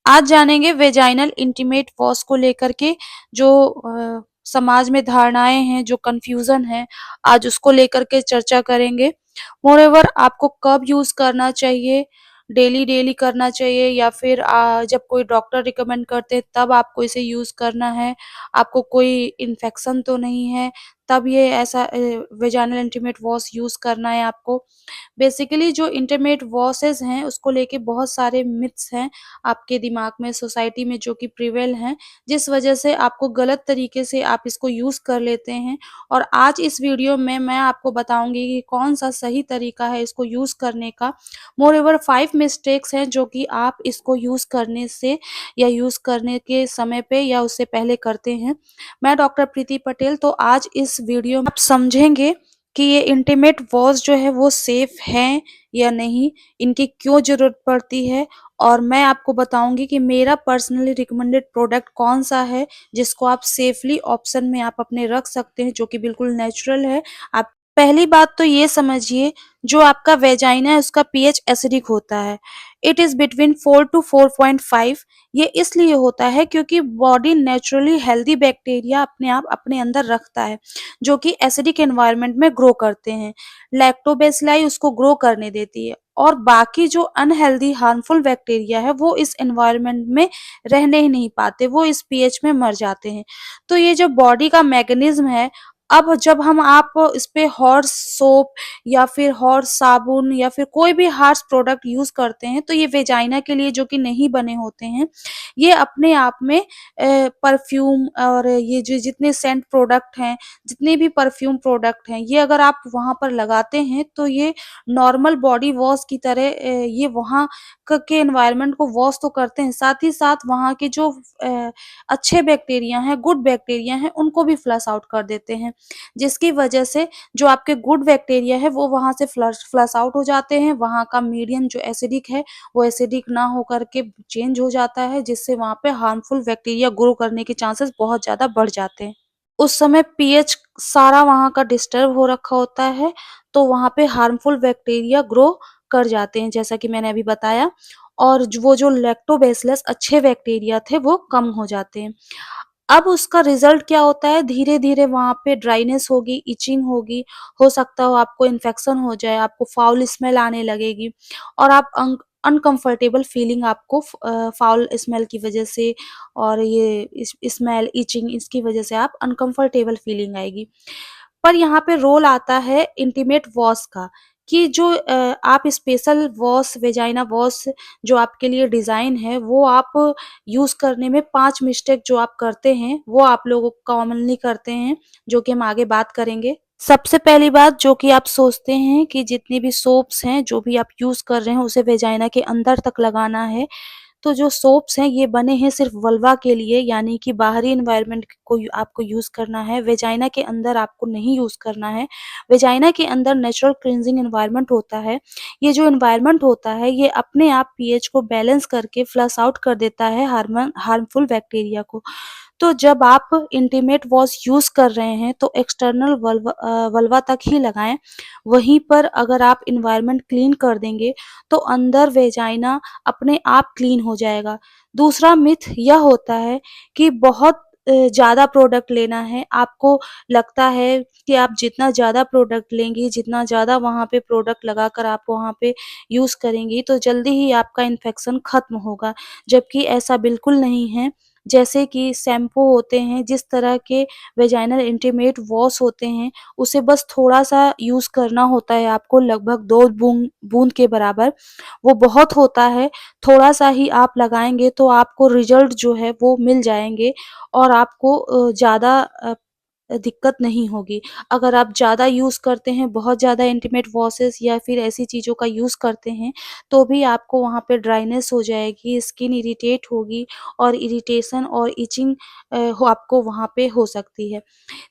आज जानेंगे vaginal intimate wash को लेकर के जो समाज में धारणाएँ हैं, जो कन्फ्यूज़न है, आज उसको लेकर के चर्चा करेंगे। मोreओवर आपको कब यूज़ करना चाहिए, डेली करना चाहिए या फिर जब कोई डॉक्टर रिकमेंड करते हैं तब आपको इसे यूज़ करना है, आपको कोई इन्फेक्शन तो नहीं है, तब ये ऐसा वेजाइनल इंटीमेट वॉश यूज़ करना है आपको। बेसिकली जो इंटीमेट वॉशेज़ हैं, उसको लेके बहुत सारे मिथ्स हैं आपके दिमाग में, सोसाइटी में जो कि प्रिवेल हैं, जिस वजह से आपको गलत तरीके से आप इसको यूज़ कर लेते हैं। और आज इस वीडियो में मैं आपको बताऊँगी कि कौन-सा सही तरीका है इसको यूज़ करने का। मोreओवर 5 मिस्टेक्स हैं जो कि आप इसको यूज़ करने से या यूज़ करने के समय पे या उससे पहले करते हैं। मैं डॉक्टर प्रीति पटेल, तो आज इस वीडियो में आप समझेंगे कि ये इंटीमेट वॉश जो है वो सेफ़ हैं या नहीं, इनकी क्यों ज़रूरत पड़ती है, और मैं आपको बताऊँगी कि मेरा पर्सनली रिकमेंडेड प्रोडक्ट कौन-सा है, जिसको आप सेफ़ली ऑप्शन में आप अपने रख सकते हैं, जो कि बिल्कुल नेचुरल है। आप पहली बात तो ये समझिए, जो आपका वेजाइना है उसका पीएच एसिडिक होता है। It is between 4 to 4.5। ये इसलिए होता है क्योंकि बॉडी नेचुरली हेल्दी बैक्टीरिया अपने आप अपने अंदर रखता है, जो कि एसिडिक एनवायरनमेंट में ग्रो करते हैं। लैक्टोबैसिलाई उसको ग्रो करने देती है और बाकी जो अनहेल्दी हार्मफुल बैक्टीरिया है वो इस एनवायरनमेंट में रहने ही नहीं पाते, वो इस पीएच में मर जाते हैं। तो ये जो बॉडी का मैकेनिज़्म है, अब जब हम आप इस पे हॉर्स सोप या फिर हॉर्स साबुन या फिर कोई भी हार्श प्रोडक्ट यूज़ करते हैं, तो ये वेजाइना के लिए जो कि नहीं बने होते हैं, ये अपने आप में परफ्यूम और ये जो जितने सेंट प्रोडक्ट हैं, जितने भी परफ्यूम प्रोडक्ट हैं, ये अगर आप वहाँ पर लगाते हैं तो ये नॉर्मल बॉडी वॉश की तरह ये वहाँ के एनवायरनमेंट को वॉश तो करते हैं, साथ ही साथ वहाँ के जो अच्छे बैक्टीरिया हैं, गुड बैक्टीरिया हैं, उनको भी फ्लश आउट कर देते हैं, जिसकी वजह से जो आपके गुड बैक्टीरिया है वो वहाँ से फ्लश आउट हो जाते हैं। वहाँ का मीडियम जो एसिडिक है वो एसिडिक ना होकर के चेंज हो जाता है, जिससे वहाँ पे हार्मफुल बैक्टीरिया ग्रो करने के चांसेस बहुत ज़्यादा बढ़ जाते हैं। उस समय पीएच सारा वहाँ का डिस्टर्ब हो रखा होता है, तो वहाँ पे हार्मफुल बैक्टीरिया ग्रो कर जाते हैं, जैसा कि मैंने अभी बताया, और वो जो लैक्टोबैसिलस अच्छे बैक्टीरिया थे वो कम हो जाते हैं। अब उसका रिज़ल्ट क्या होता है, धीरे-धीरे वहाँ पे ड्राइनेस होगी, इचिंग होगी, हो सकता हो आपको इन्फेक्शन हो जाए, आपको फाउल स्मेल आने लगेगी और आप अनकंफर्टेबल फीलिंग आपको फाउल स्मेल की वज़ह से और ये स्मेल, इचिंग, इसकी वज़ह से आप अनकंफर्टेबल फीलिंग आएगी। पर यहाँ पे रोल आता है इंटीमेट वॉश का, कि जो आप स्पेशल वॉश, वेजाइना वॉश जो आपके लिए डिज़ाइन है, वो आप यूज़ करने में 5 मिस्टेक जो आप करते हैं, वो आप लोग कॉमनली करते हैं, जो कि हम आगे बात करेंगे। सबसे पहली बात, जो कि आप सोचते हैं कि जितनी भी सोप्स हैं, जो भी आप यूज़ कर रहे हैं, उसे वेजाइना के अंदर तक लगाना है। तो जो सोप्स हैं ये बने हैं सिर्फ़ वल्वा के लिए, यानी कि बाहरी एनवायरनमेंट को आपको यूज़ करना है, वेजाइना के अंदर आपको नहीं यूज़ करना है। वेजाइना के अंदर नेचुरल क्लींजिंग एनवायरनमेंट होता है। ये जो एनवायरनमेंट होता है ये अपने आप पीएच को बैलेंस करके फ्लश आउट कर देता है हार्मफुल बैक्टीरिया को। तो जब आप इंटीमेट वॉश यूज़ कर रहे हैं तो एक्सटर्नल वल्वा तक ही लगाएँ। वहीं पर अगर आप एनवायरनमेंट क्लीन कर देंगे तो अंदर वेजाइना अपने आप क्लीन हो जाएगा। दूसरा मिथ यह होता है कि बहुत ज़्यादा प्रोडक्ट लेना है, आपको लगता है कि आप जितना ज़्यादा प्रोडक्ट लेंगी, जितना ज़्यादा वहाँ पे प्रोडक्ट लगाकर आप वहाँ पे यूज़ करेंगी, तो जल्दी ही आपका इन्फेक्शन खत्म होगा, जबकि ऐसा बिल्कुल नहीं है। जैसे कि शैम्पू होते हैं, जिस तरह के वेजाइनल इंटीमेट वॉश होते हैं, उसे बस थोड़ा-सा यूज़ करना होता है आपको, लगभग 2 बूँद के बराबर। वो बहुत होता है, थोड़ा-सा ही आप लगाएँगे तो आपको रिज़ल्ट जो है वो मिल जाएँगे और आपको ज़्यादा दिक्कत नहीं होगी। अगर आप ज़्यादा यूज़ करते हैं, बहुत ज़्यादा इंटीमेट वॉशेज़ या फिर ऐसी चीज़ों का यूज़ करते हैं, तो भी आपको वहाँ पे ड्राइनेस हो जाएगी, स्किन इरिटेट होगी और इरिटेशन और इचिंग हो आपको वहाँ पे हो सकती है।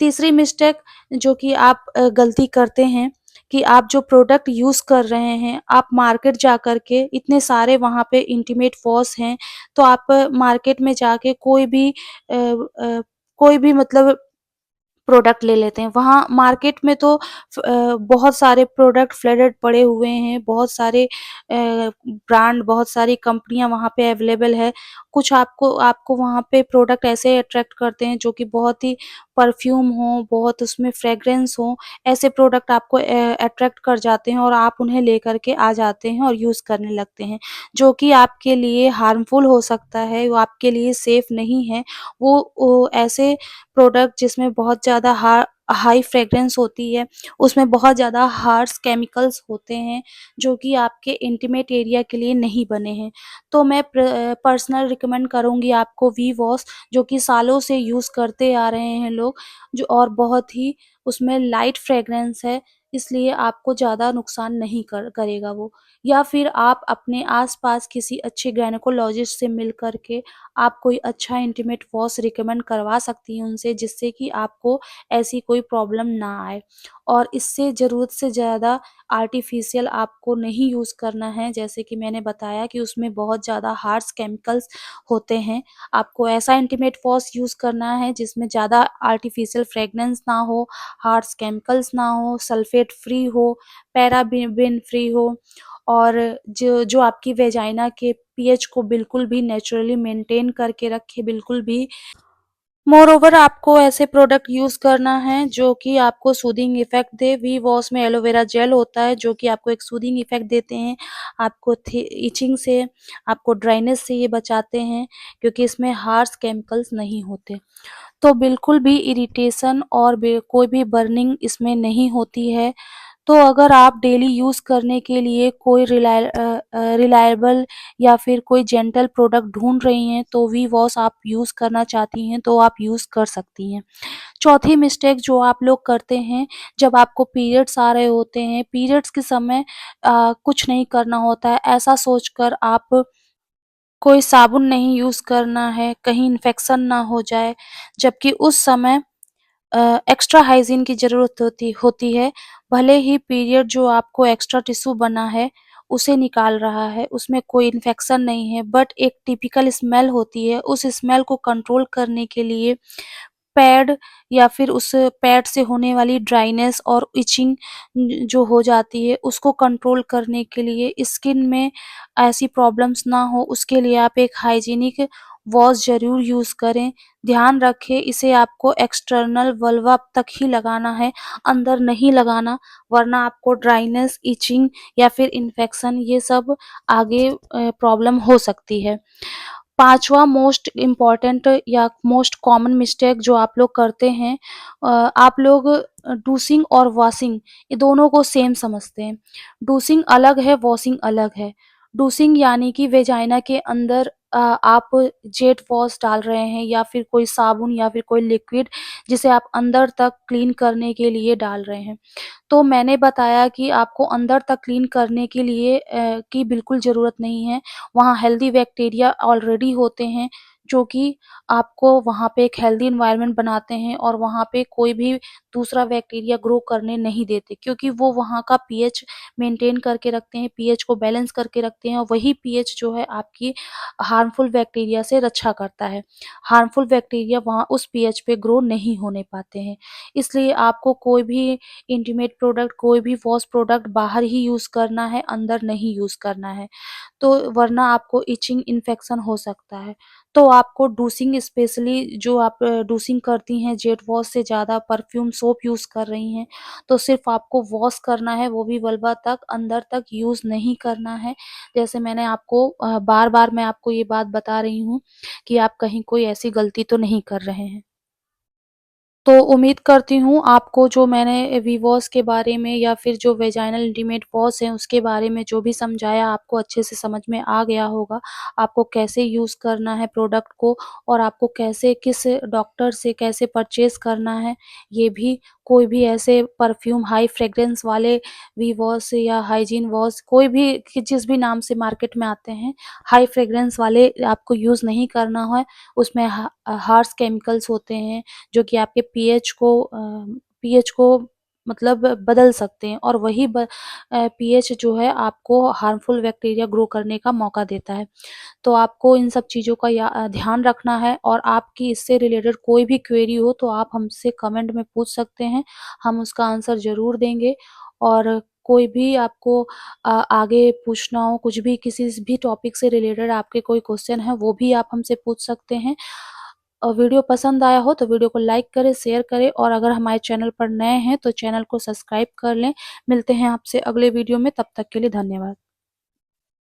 तीसरी मिस्टेक जो कि आप गलती करते हैं कि आप जो प्रोडक्ट यूज़ कर रहे हैं, आप मार्केट जाकर के इतने सारे वहाँ पे इंटीमेट वॉश हैं, तो आप मार्केट में जाके कोई भी मतलब प्रोडक्ट ले लेते हैं। वहाँ मार्केट में तो बहुत सारे प्रोडक्ट फ्लडेड पड़े हुए हैं, बहुत सारे ब्रांड, बहुत सारी कंपनियाँ वहाँ पे अवेलेबल है। कुछ आपको आपको वहाँ पे प्रोडक्ट ऐसे अट्रैक्ट करते हैं जो कि बहुत ही परफ्यूम हो, बहुत उसमें फ्रेग्रेंस हो, ऐसे प्रोडक्ट आपको अट्रैक्ट कर जाते हैं और आप उन्हें लेकर के आ जाते हैं और यूज़ करने लगते हैं, जो कि आपके लिए हार्मफुल हो सकता है, वो आपके लिए सेफ नहीं है। वो ऐसे प्रोडक्ट जिसमें बहुत ज़्यादा हाई फ्रेग्रेंस होती है, उसमें बहुत ज़्यादा हार्श केमिकल्स होते हैं, जो कि आपके इंटीमेट एरिया के लिए नहीं बने हैं। तो मैं पर्सनल रिकमेंड करूँगी आपको वी वॉश, जो कि सालों से यूज़ करते आ रहे हैं लोग, जो और बहुत ही उसमें लाइट फ्रेग्रेंस है, इसलिए आपको ज़्यादा नुकसान नहीं करेगा वो। या फिर आप अपने आस-पास किसी अच्छे गायनेकोलॉजिस्ट से मिल कर के आप कोई अच्छा इंटीमेट वॉश रिकमेंड करवा सकती हैं उनसे, जिससे कि आपको ऐसी कोई प्रॉब्लम ना आए। और इससे ज़रूरत से ज़्यादा आर्टिफ़िशियल आपको नहीं यूज़ करना है, जैसे कि मैंने बताया कि उसमें बहुत ज़्यादा हार्श केमिकल्स होते हैं। आपको ऐसा इंटीमेट वॉश यूज़ करना है जिसमें ज़्यादा आर्टिफ़िशियल फ्रेग्रेंस ना हो, हार्श केमिकल्स ना हो, सल्फ़ेट फ्री हो, पैराबेन फ्री हो, और जो जो आपकी वेजाइना के पीएच को बिल्कुल भी नेचुरली मेंटेन करके रखे, बिल्कुल भी। मोरओवर आपको ऐसे प्रोडक्ट यूज़ करना है जो कि आपको सूदिंग इफ़ेक्ट दे। वी वॉश में एलोवेरा जेल होता है जो कि आपको एक सूदिंग इफ़ेक्ट देते हैं, आपको थि इचिंग से, आपको ड्राइनेस से ये बचाते हैं, क्योंकि इसमें हार्श केमिकल्स नहीं होते। तो बिल्कुल भी इरिटेशन और कोई भी बर्निंग इसमें नहीं होती है। तो अगर आप डेली यूज़ करने के लिए कोई रिलायबल या फिर कोई जेंटल प्रोडक्ट ढूँढ रही हैं, तो वी वॉश आप यूज़ करना चाहती हैं, तो आप यूज़ कर सकती हैं। चौथी मिस्टेक जो आप लोग करते हैं, जब आपको पीरियड्स आ रहे होते हैं, पीरियड्स के समय कुछ नहीं करना होता है, ऐसा सोचकर आप कोई साबुन नहीं यूज़ करना है, कहीं इन्फेक्शन ना हो जाए, जबकि उस समय एक्स्ट्रा हाइजीन की ज़रूरत होती है। भले ही पीरियड जो आपको एक्स्ट्रा टिश्यू बना है, उसे निकाल रहा है, उसमें कोई इन्फेक्शन नहीं है, बट एक टिपिकल स्मेल होती है, उस स्मेल को कंट्रोल करने के लिए पैड या फिर उस पैड से होने वाली ड्राइनेस और इचिंग जो हो जाती है, उसको कंट्रोल करने के लिए, स्किन में ऐसी प्रॉब्लम्स ना हो, उसके लिए आप एक हाइजीनिक वॉश ज़रूर यूज़ करें। ध्यान रखें, इसे आपको एक्सटर्नल वल्वा तक ही लगाना है, अंदर नहीं लगाना, वरना आपको ड्राइनेस, इचिंग या फिर इन्फेक्शन ये सब आगे प्रॉब्लम हो सकती है। 5वां मोस्ट इम्पोर्टेंट या मोस्ट कॉमन मिस्टेक जो आप लोग करते हैं, आप लोग डूसिंग और वॉशिंग ये दोनों को सेम समझते हैं। डूसिंग अलग है, वॉशिंग अलग है। डूसिंग यानी कि वेजाइना के अंदर आप जेट वॉश डाल रहे हैं या फिर कोई साबुन या फिर कोई लिक्विड जिसे आप अंदर तक क्लीन करने के लिए डाल रहे हैं। तो मैंने बताया कि आपको अंदर तक क्लीन करने के लिए की बिल्कुल ज़रूरत नहीं है। वहाँ हेल्दी बैक्टीरिया ऑलरेडी होते हैं, जो कि आपको वहाँ पे एक हेल्दी एनवायरनमेंट बनाते हैं और वहाँ पे कोई भी दूसरा बैक्टीरिया ग्रो करने नहीं देते, क्योंकि वो वहाँ का पीएच मेंटेन करके रखते हैं, पीएच को बैलेंस करके रखते हैं और वही पीएच जो है आपकी हार्मफुल बैक्टीरिया से रक्षा करता है। हार्मफुल बैक्टीरिया वहाँ उस पीएच पे ग्रो नहीं होने पाते हैं। इसलिए आपको कोई भी इंटीमेट प्रोडक्ट, कोई भी वॉश प्रोडक्ट बाहर ही यूज़ करना है, अंदर नहीं यूज़ करना है। तो वरना आपको इचिंग, इन्फेक्शन हो सकता है। तो आपको डूसिंग, स्पेशली जो आप डूसिंग करती हैं जेट वॉश से ज़्यादा परफ्यूम सोप यूज़ कर रही हैं, तो सिर्फ़ आपको वॉश करना है, वो भी वल्वा तक, अंदर तक यूज़ नहीं करना है। जैसे मैंने आपको बार-बार मैं आपको ये बात बता रही हूँ कि आप कहीं कोई ऐसी गलती तो नहीं कर रहे हैं। तो उम्मीद करती हूँ आपको जो मैंने वीवॉस के बारे में या फिर जो वेजाइनल इंटीमेट वॉश है उसके बारे में जो भी समझाया आपको अच्छे से समझ में आ गया होगा। आपको कैसे यूज़ करना है प्रोडक्ट को और आपको कैसे किस डॉक्टर से कैसे परचेज़ करना है। ये भी कोई भी ऐसे परफ्यूम हाई फ्रेग्रेंस वाले वीवॉस या हाइजीन वॉश कोई भी जिस भी नाम से मार्केट में आते हैं, हाई फ्रेग्रेंस वाले आपको यूज़ नहीं करना है। उसमें हार्श केमिकल्स होते हैं जो कि आपके पीएच को मतलब बदल सकते हैं और वही पीएच जो है आपको हार्मफुल बैक्टीरिया ग्रो करने का मौका देता है। तो आपको इन सब चीज़ों का ध्यान रखना है और आपकी इससे रिलेटेड कोई भी क्वेरी हो तो आप हमसे कमेंट में पूछ सकते हैं, हम उसका आंसर ज़रूर देंगे। और कोई भी आपको आगे पूछना हो, कुछ भी किसी भी टॉपिक से रिलेटेड आपके कोई क्वेश्चन है, वो भी आप हमसे पूछ सकते हैं। वीडियो पसंद आया हो तो वीडियो को लाइक करें, शेयर करें और अगर हमारे चैनल पर नए हैं तो चैनल को सब्सक्राइब कर लें। मिलते हैं आपसे अगले वीडियो में, तब तक के लिए धन्यवाद।